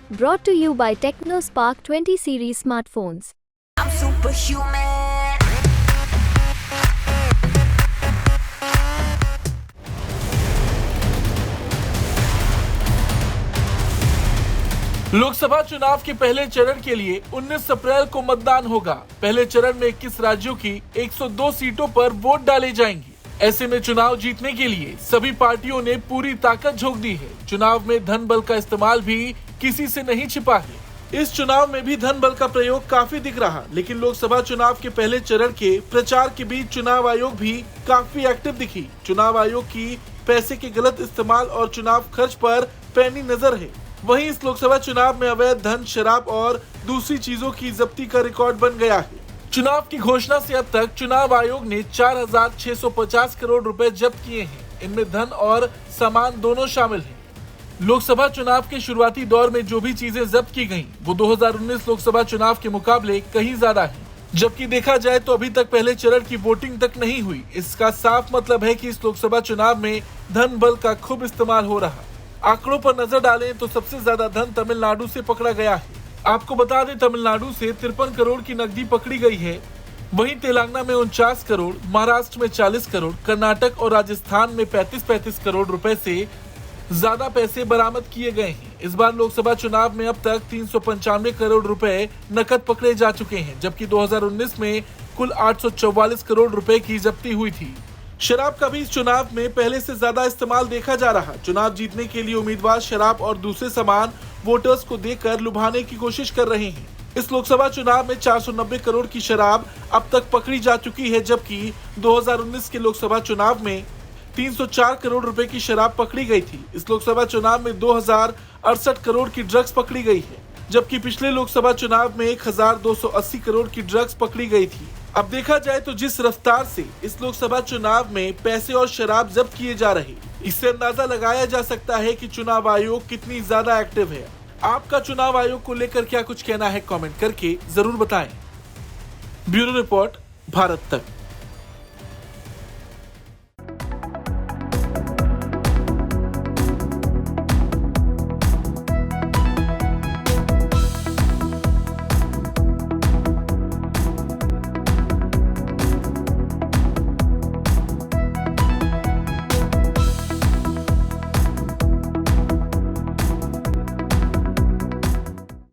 Brought to you by TechnoSpark 20 series smartphones. I'm superhuman. Lok Sabha चुनाव के पहले चरण के लिए 19 अप्रैल को मतदान होगा। पहले चरण में 21 राज्यों की 102 सीटों पर वोट डाले जाएंगे। ऐसे में चुनाव जीतने के लिए सभी पार्टियों ने पूरी ताकत झोंक दी है। चुनाव में धन बल का इस्तेमाल भी किसी से नहीं छिपा है। इस चुनाव में भी धन बल का प्रयोग काफी दिख रहा, लेकिन लोकसभा चुनाव के पहले चरण के प्रचार के बीच चुनाव आयोग भी काफी एक्टिव दिखी। चुनाव आयोग की पैसे के गलत इस्तेमाल और चुनाव खर्च पर पैनी नजर है। वहीं इस लोकसभा चुनाव में अवैध धन, शराब और दूसरी चीजों की जब्ती का रिकॉर्ड बन गया है। चुनाव की घोषणा से अब तक चुनाव आयोग ने 4,650 करोड़ रुपए जब्त किए हैं। इनमें धन और सामान दोनों शामिल हैं। लोकसभा चुनाव के शुरुआती दौर में जो भी चीजें जब्त की गईं, वो 2019 लोकसभा चुनाव के मुकाबले कहीं ज्यादा है। जबकि देखा जाए तो अभी तक पहले चरण की वोटिंग तक नहीं हुई। इसका साफ मतलब है कि इस लोकसभा चुनाव में धन बल का खूब इस्तेमाल हो रहा। आंकड़ों पर नजर डालें तो सबसे ज्यादा धन तमिलनाडु से पकड़ा गया है। आपको बता दें, तमिलनाडु से 53 करोड़ की नकदी पकड़ी गई है। वहीं तेलंगाना में 49 करोड़, महाराष्ट्र में 40 करोड़, कर्नाटक और राजस्थान में 35 करोड़ रुपए से ज्यादा पैसे बरामद किए गए हैं। इस बार लोकसभा चुनाव में अब तक 395 करोड़ रुपए नकद पकड़े जा चुके हैं, जबकि 2019 में कुल 844 करोड़ रुपए की जब्ती हुई थी। शराब का भी इस चुनाव में पहले से ज्यादा इस्तेमाल देखा जा रहा। चुनाव जीतने के लिए उम्मीदवार शराब और दूसरे सामान वोटर्स को देकर लुभाने की कोशिश कर रहे हैं। इस लोकसभा चुनाव में 490 करोड़ की शराब अब तक पकड़ी जा चुकी है, जबकि 2019 के लोकसभा चुनाव में 304 करोड़ रुपए की शराब पकड़ी गई थी। इस लोकसभा चुनाव में 2068 करोड़ की ड्रग्स पकड़ी गई है, जबकि पिछले लोकसभा चुनाव में 1280 करोड़ की ड्रग्स पकड़ी गई थी। अब देखा जाए तो जिस रफ्तार से इस लोकसभा चुनाव में पैसे और शराब जब्त किए जा रहे, इससे अंदाजा लगाया जा सकता है कि चुनाव आयोग कितनी ज्यादा एक्टिव है। आपका चुनाव आयोग को लेकर क्या कुछ कहना है, कमेंट करके जरूर बताएं। ब्यूरो रिपोर्ट, भारत तक।